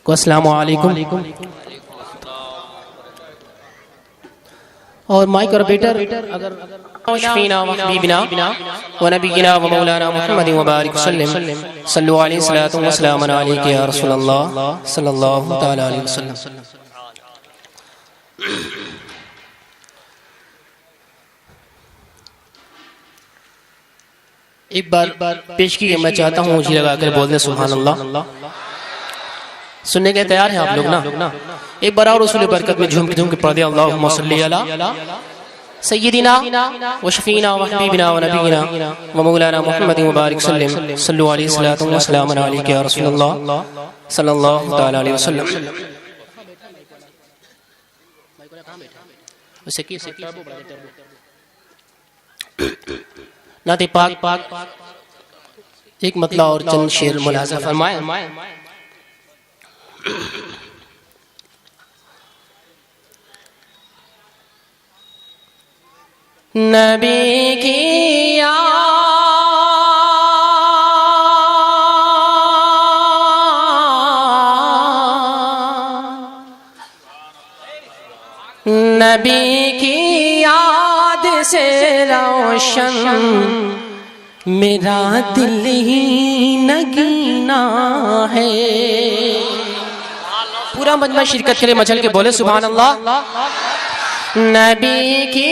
کو السلام علیکم. اور مائک اور بیٹر اگر شفینا و حبیبنا و نبینا و مولانا محمد وبارک وسلم صلو علیہ الصلوۃ والسلام علیک یا رسول اللہ صلی اللہ تعالی علیہ وسلم. ایک بار پیشگی میں چاہتا ہوں مجھے لگا کر بول دیں سبحان اللہ. سننے کے تیار ہیں آپ لوگ نا؟ ایک بار اور رسول برکت میں جھوم کے پڑھ دیں اللہم صلی علی سیدنا و شفینا و حبیبنا و نبینا و مولانا محمد مبارک وسلم صلو علیہ الصلوۃ والسلام علیک یا رسول اللہ صلی اللہ تعالی علیہ وسلم. نعت پاک ایک مطلع اور چند شعر ملاحظہ فرمائیں. نبی کی نبی کی یاد سے روشن میرا دل ہی نگینا ہے. پورا مجمع شرکت کرے مچل کے بولے سبحان اللہ. نبی کی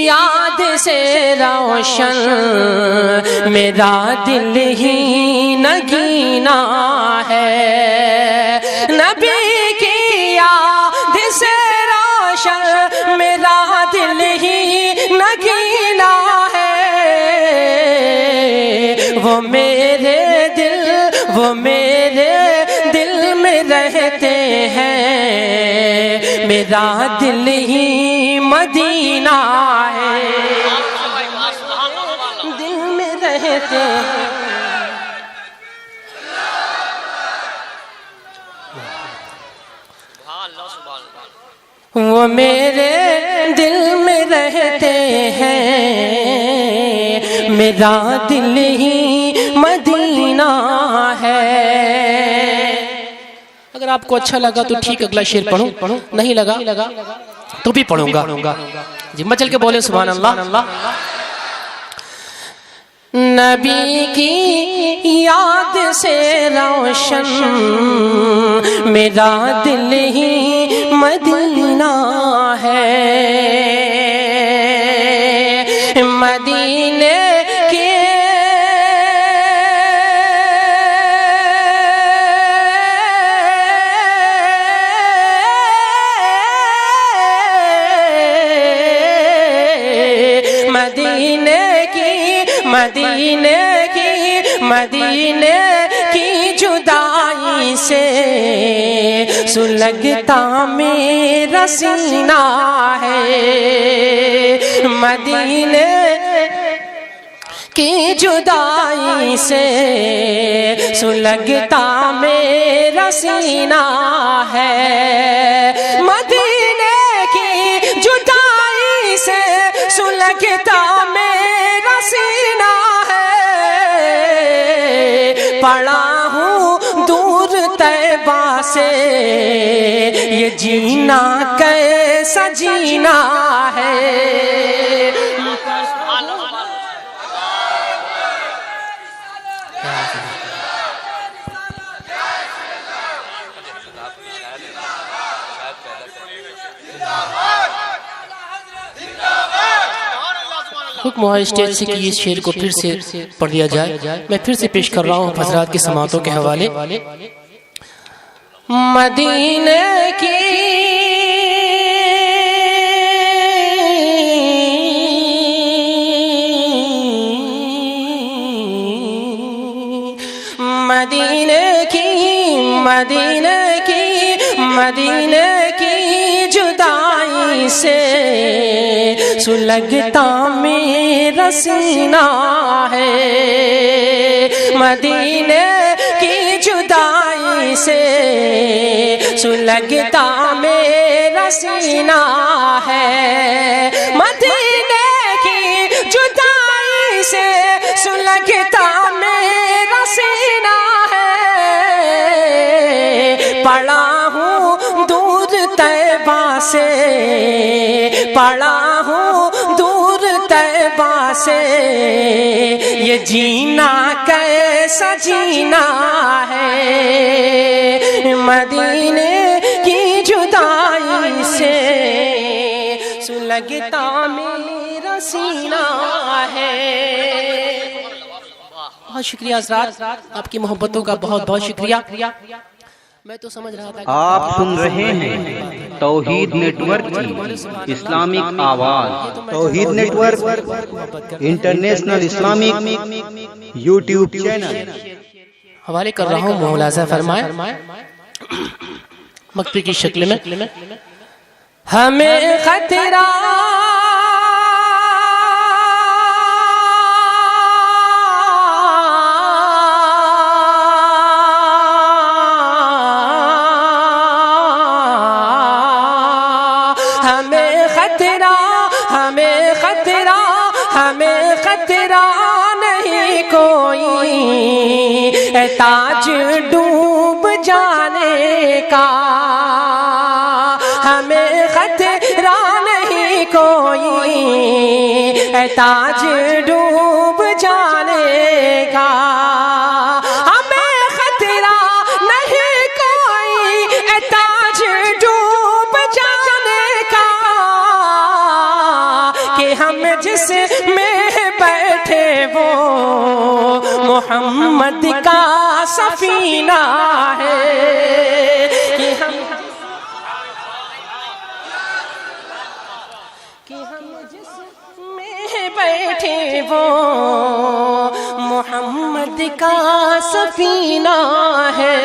یاد سے روشن میرا دل ہی نگینا ہے. نبی کی یاد سے روشن میرا دل ہی نگینا ہے. وہ میرے دل میں رہتے ہیں میرا دل ہی مدینہ ہے. دل میں رہتے ہیں وہ میرے دل میں رہتے ہیں میرا دل ہی مدینہ ہے. اگر آپ کو اچھا لگا تو ٹھیک اگلا شعر پڑھوں، نہیں لگا تو بھی پڑھوں گا. جی مچل کے بولے سبحان اللہ. نبی کی یاد سے روشن میرا دل ہی مدینہ ہے. مدینے کے مدینے کی جدائی سے سلگتا میرا سینہ ہے. مدینے کی جدائی سے سلگتا میرا سینہ ہے. مدینے کی جدائی سے سلگتا میرا سینہ ہے. پڑا ہوں دور طیبہ سے یہ جینا کیسا جینا ہے. حکم ہے اسٹیج سے کہ اس شعر کو پھر سے پڑھ لیا جائے. میں پھر سے پیش کر رہا ہوں حضرات کی سماعتوں کے حوالے. مدینے کی مدینے کی جدائی سے سلگتا میرا سینہ ہے. مدینے کی جدائی سے سلگتا میرا سینہ ہے. مدینے کی جدائی سے سلگتا میرا سینہ ہے. پڑا ہوں دور طیبہ سے، پڑا ہوں دور طیبہ سے، یہ جینا کیسا جینا ہے، مدینے کی جدائی سے سلگتا میرا سینہ ہے۔ بہت شکریہ حضرات، آپ کی محبتوں کا بہت بہت شکریہ۔ میں تو سمجھ رہا تھا آپ سن رہے ہیں توحید نیٹ ورک کی اسلامک آواز، Tauheed network international Islamic YouTube channel حوالے کر رہا ہوں، ملاحظہ فرمائیں مقطع کی شکل میں۔ ہمیں خطرہ ہمیں خطرہ نہیں کوئی تاج ڈوب جانے کا، ہمیں خطرہ نہیں کوئی تاج ڈوب جانے کا، ہمیں خطرہ نہیں کوئی تاج ڈوب جانے کا، کہ ہم جس میں بیٹھے وہ محمد کا سفینہ ہے، کہ ہم جس میں بیٹھے وہ محمد کا سفینہ ہے۔